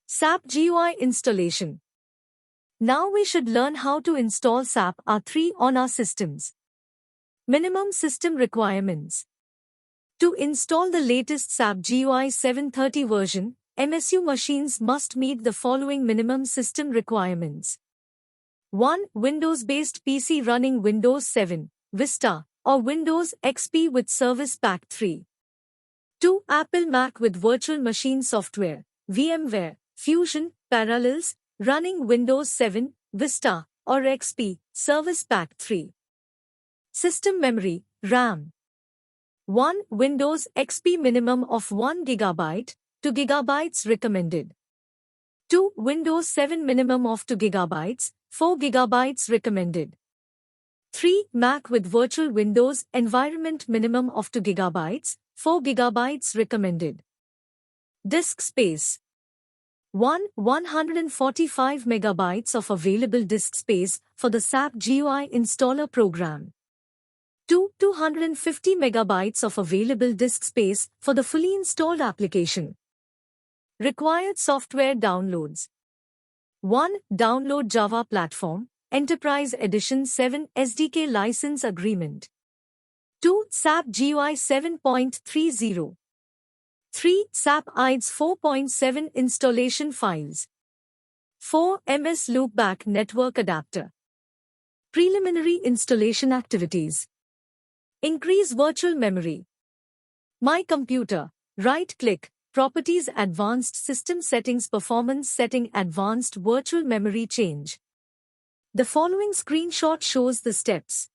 SAP GUI Installation. Now we should learn how to install SAP R3 on our systems. Minimum system requirements. To install the latest SAP GUI 730 version, MSU machines must meet the following minimum system requirements. 1. Windows-based PC running Windows 7, Vista, or Windows XP with Service Pack 3. 2. Apple Mac with virtual machine software, VMware, Fusion, Parallels, running Windows 7, Vista, or XP, Service Pack 3. System memory, RAM. 1. Windows XP minimum of 1 GB, 2 GB recommended. 2. Windows 7 minimum of 2 GB, 4 GB recommended. 3. Mac with virtual Windows environment minimum of 2 GB, 4 GB recommended. Disk space. 1. 145 MB of available disk space for the SAP GUI installer program. 2. 250 MB of available disk space for the fully installed application. Required software downloads. 1. Download Java Platform, Enterprise Edition 7 SDK License Agreement. 2. SAP GUI 7.30. 3. SAP IDES 4.7 Installation Files. 4. MS Loopback Network Adapter. Preliminary installation activities. Increase virtual memory. My Computer. Right-click. Properties Advanced System Settings Performance Setting Advanced Virtual Memory Change. The following screenshot shows the steps.